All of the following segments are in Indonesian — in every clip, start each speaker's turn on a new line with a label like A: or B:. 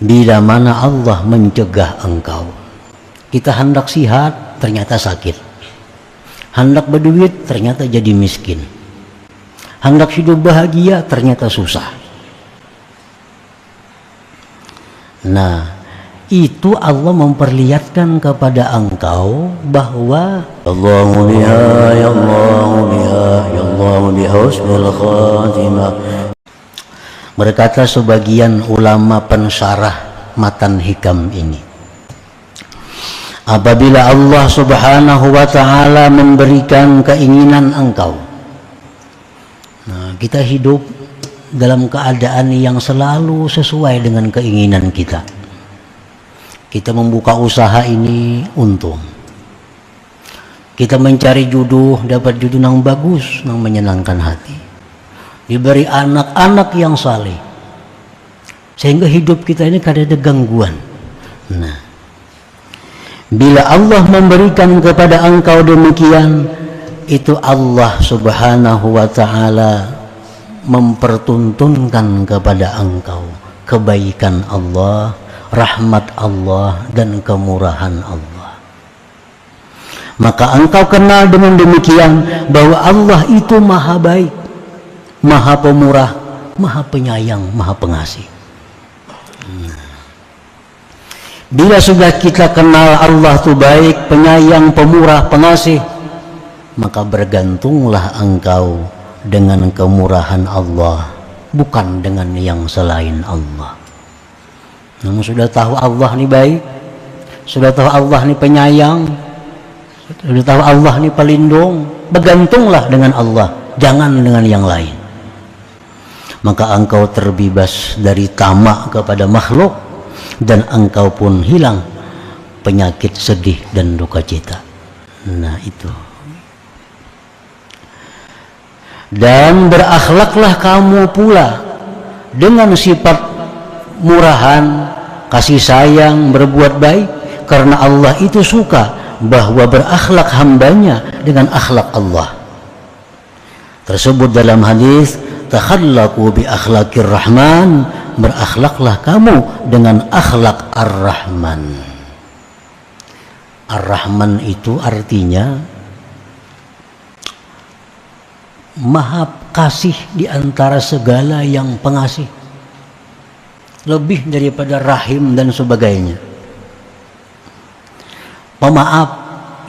A: Bila mana Allah mencegah engkau, kita hendak sihat ternyata sakit, hendak berduit ternyata jadi miskin, hendak hidup bahagia ternyata susah. Nah, itu Allah memperlihatkan kepada engkau bahwa Allahu biha ya Allahu biha ya Allahu biha husnul khatimah. Berkata sebagian ulama pensyarah matan hikam ini, apabila Allah subhanahu wa ta'ala memberikan keinginan engkau, nah, kita hidup dalam keadaan yang selalu sesuai dengan keinginan kita. Kita membuka usaha ini untung, kita mencari jodoh, dapat jodoh yang bagus, yang menyenangkan hati, diberi anak-anak yang saleh, sehingga hidup kita ini kada ada gangguan. Nah, bila Allah memberikan kepada engkau demikian, itu Allah subhanahu wa ta'ala mempertuntunkan kepada engkau kebaikan Allah, rahmat Allah, dan kemurahan Allah. Maka engkau kenal dengan demikian bahwa Allah itu maha baik, maha pemurah, maha penyayang, maha pengasih. Bila sudah kita kenal Allah itu baik, penyayang, pemurah, pengasih, maka bergantunglah engkau dengan kemurahan Allah, bukan dengan yang selain Allah. Namun sudah tahu Allah ini baik, sudah tahu Allah ini penyayang, sudah tahu Allah ini pelindung, bergantunglah dengan Allah, jangan dengan yang lain. Maka engkau terbebas dari tamak kepada makhluk, dan engkau pun hilang penyakit sedih dan duka cita. Nah itu. Dan berakhlaklah kamu pula dengan sifat murahan, kasih sayang, berbuat baik, karena Allah itu suka bahwa berakhlak hambanya dengan akhlak Allah. Tersebut dalam hadis, takhallaqu bi akhlaqir rahman, berakhlaklah kamu dengan akhlak ar-rahman. Ar-rahman itu artinya maha kasih di antara segala yang pengasih, lebih daripada rahim dan sebagainya. Pemaaf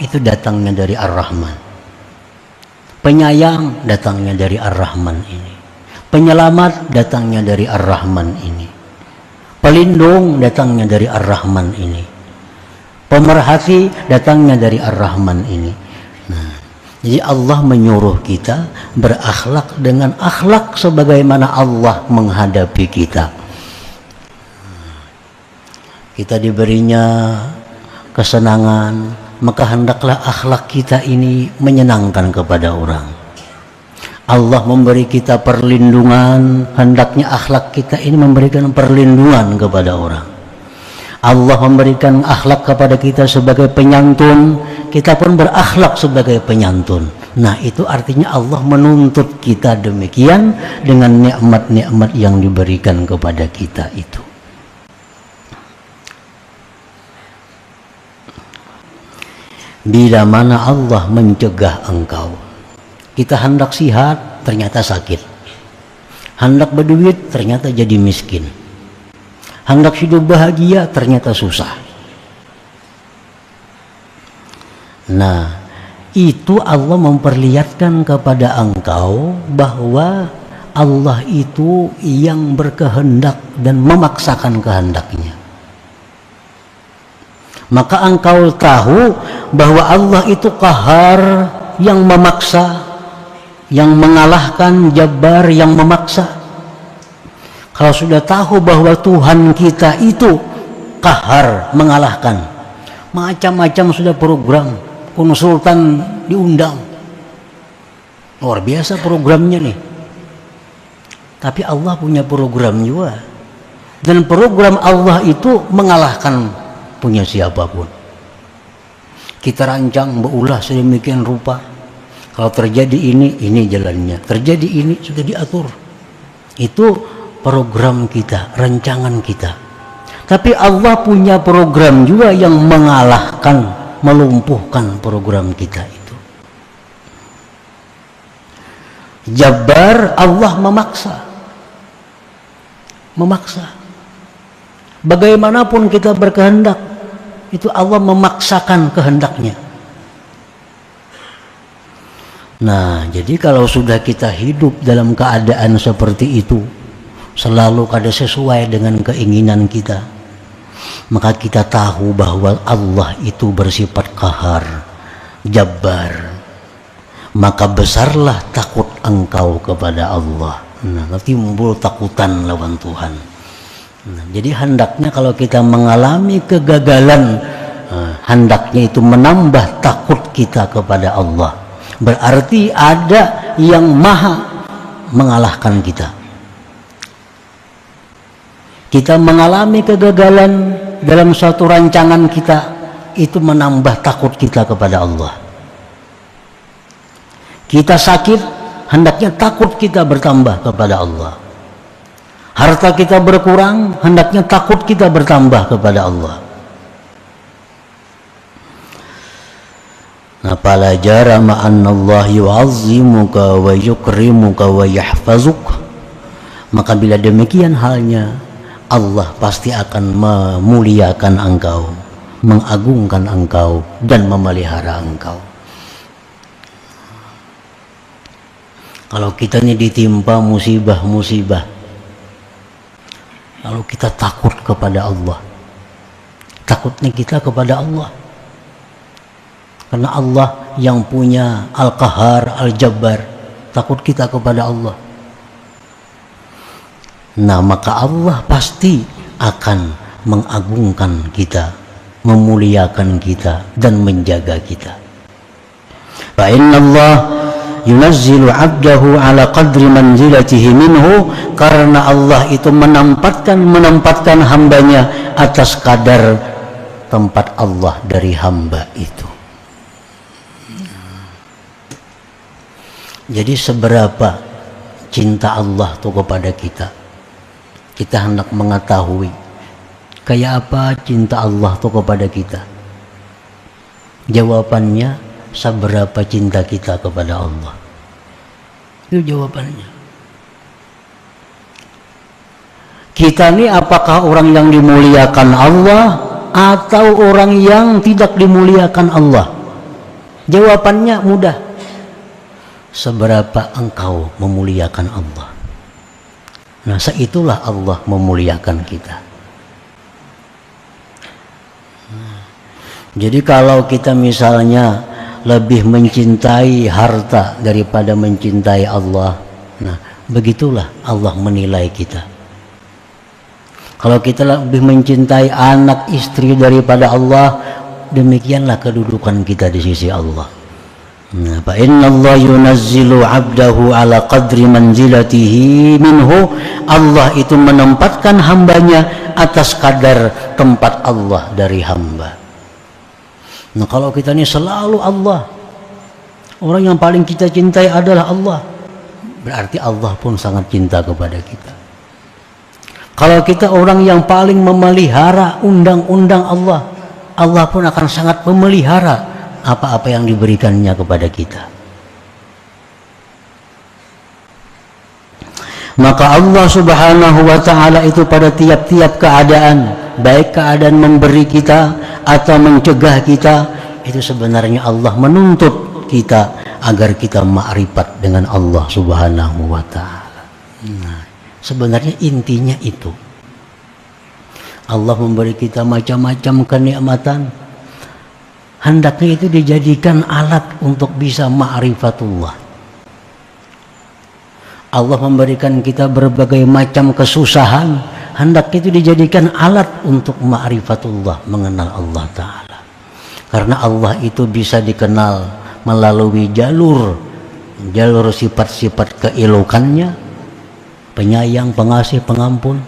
A: itu datangnya dari ar-rahman, penyayang datangnya dari ar-rahman ini, penyelamat datangnya dari ar-rahman ini, pelindung datangnya dari ar-rahman ini, pemerhati datangnya dari ar-rahman ini. Nah, jadi Allah menyuruh kita berakhlak dengan akhlak sebagaimana Allah menghadapi kita. Kita diberinya kesenangan, maka hendaklah akhlak kita ini menyenangkan kepada orang. Allah memberi kita perlindungan, hendaknya akhlak kita ini memberikan perlindungan kepada orang. Allah memberikan akhlak kepada kita sebagai penyantun, kita pun berakhlak sebagai penyantun. Nah itu artinya Allah menuntut kita demikian dengan nikmat-nikmat yang diberikan kepada kita itu. Bila mana Allah mencegah engkau, kita hendak sihat ternyata sakit, hendak berduit ternyata jadi miskin, hendak hidup bahagia ternyata susah. Nah, itu Allah memperlihatkan kepada engkau bahwa Allah itu yang berkehendak dan memaksakan kehendaknya. Maka engkau tahu bahwa Allah itu qahar, yang memaksa, yang mengalahkan, Jabbar, yang memaksa. Kalau sudah tahu bahwa Tuhan kita itu qahar, mengalahkan, macam-macam sudah program, konsultan diundang, luar biasa programnya nih. Tapi Allah punya program juga, dan program Allah itu mengalahkan punya siapapun. Kita rancang, berulah sedemikian rupa, kalau terjadi ini jalannya, terjadi ini sudah diatur. Itu program kita, rancangan kita. Tapi Allah punya program juga yang mengalahkan, melumpuhkan program kita itu. Jabbar, Allah memaksa. Bagaimanapun kita berkehendak, itu Allah memaksakan kehendaknya. Nah, jadi kalau sudah kita hidup dalam keadaan seperti itu, selalu kada sesuai dengan keinginan kita, maka kita tahu bahwa Allah itu bersifat qahar, jabbar. Maka besarlah takut engkau kepada Allah. Nah, timbul takutan lawan Tuhan. Nah, jadi hendaknya kalau kita mengalami kegagalan, hendaknya itu menambah takut kita kepada Allah. Berarti ada yang maha mengalahkan kita. Kita mengalami kegagalan dalam suatu rancangan kita, itu menambah takut kita kepada Allah. Kita sakit, hendaknya takut kita bertambah kepada Allah. Harta kita berkurang, hendaknya takut kita bertambah kepada Allah. Fala jarama anna Allah yu'azzimuka wa yukrimuka wa yahfazuk. Maka bila demikian halnya, Allah pasti akan memuliakan engkau, mengagungkan engkau, dan memelihara engkau. Kalau kita ini ditimpa musibah-musibah, lalu kita takut kepada Allah, takutnya kita kepada Allah, karena Allah yang punya Al-Qahar, Al-Jabbar, takut kita kepada Allah. Nah, maka Allah pasti akan mengagungkan kita, memuliakan kita, dan menjaga kita. Fa inna Allah yunazzilu 'abdahu ala qadri manzilatihi minhu, karena Allah itu menempatkan hambanya atas kadar tempat Allah dari hamba itu. Jadi seberapa cinta Allah tuh kepada kita, kita hendak mengetahui kayak apa cinta Allah tuh kepada kita. Jawabannya, seberapa cinta kita kepada Allah. Itu jawabannya. Kita ini apakah orang yang dimuliakan Allah atau orang yang tidak dimuliakan Allah? Jawabannya mudah. Seberapa engkau memuliakan Allah. Nah, seitulah Allah memuliakan kita. Jadi kalau kita misalnya lebih mencintai harta daripada mencintai Allah, nah begitulah Allah menilai kita. Kalau kita lebih mencintai anak istri daripada Allah, demikianlah kedudukan kita di sisi Allah. Nah, fa inna Allah yunazzilu 'abdahu ala qadri manzilatihi minhu. Allah itu menempatkan hambanya atas kadar tempat Allah dari hamba. Nah, kalau kita ini selalu Allah, orang yang paling kita cintai adalah Allah, berarti Allah pun sangat cinta kepada kita. Kalau kita orang yang paling memelihara undang-undang Allah, Allah pun akan sangat memelihara apa-apa yang diberikannya kepada kita. Maka Allah Subhanahu wa ta'ala itu pada tiap-tiap keadaan, baik keadaan memberi kita atau mencegah kita, itu sebenarnya Allah menuntut kita agar kita ma'rifat dengan Allah Subhanahu wa ta'ala. Nah, sebenarnya intinya itu. Allah memberi kita macam-macam kenikmatan, hendaknya itu dijadikan alat untuk bisa ma'rifatullah. Allah memberikan kita berbagai macam kesusahan, hendaknya itu dijadikan alat untuk ma'rifatullah, mengenal Allah Ta'ala. Karena Allah itu bisa dikenal melalui jalur sifat-sifat keelokannya, penyayang, pengasih, pengampun.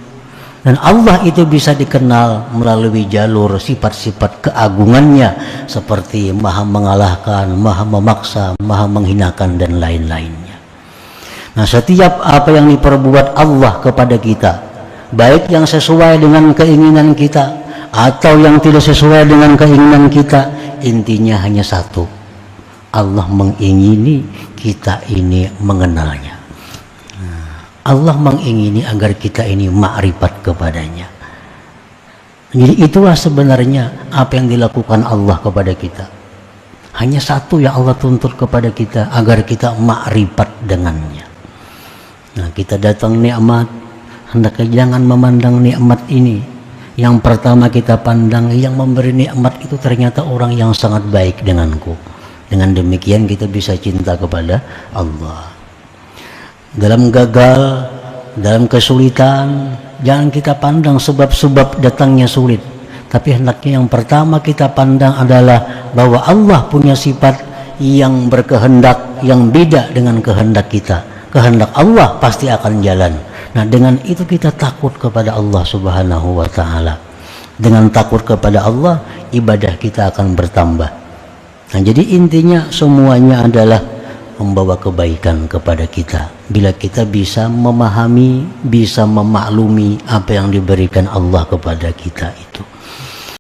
A: Dan Allah itu bisa dikenal melalui jalur sifat-sifat keagungannya, seperti maha mengalahkan, maha memaksa, maha menghinakan, dan lain-lainnya. Nah, setiap apa yang diperbuat Allah kepada kita baik yang sesuai dengan keinginan kita atau yang tidak sesuai dengan keinginan kita, intinya hanya satu: Allah mengingini kita ini mengenalnya. Allah mengingini agar kita ini ma'rifat kepadanya. Jadi itulah sebenarnya apa yang dilakukan Allah kepada kita. Hanya satu yang Allah tuntut kepada kita, agar kita ma'rifat dengannya. Nah, kita datang nikmat, hendaknya jangan memandang nikmat ini. Yang pertama kita pandang, yang memberi nikmat itu ternyata orang yang sangat baik denganku. Dengan demikian kita bisa cinta kepada Allah. Dalam gagal, dalam kesulitan, jangan kita pandang sebab-sebab datangnya sulit, tapi hendaknya yang pertama kita pandang adalah bahwa Allah punya sifat yang berkehendak yang beda dengan kehendak kita. Kehendak Allah pasti akan jalan. Nah, dengan itu kita takut kepada Allah Subhanahu wa ta'ala. Dengan takut kepada Allah, ibadah kita akan bertambah. Nah, jadi intinya semuanya adalah membawa kebaikan kepada kita. Bila kita bisa memahami, bisa memaklumi apa yang diberikan Allah kepada kita itu.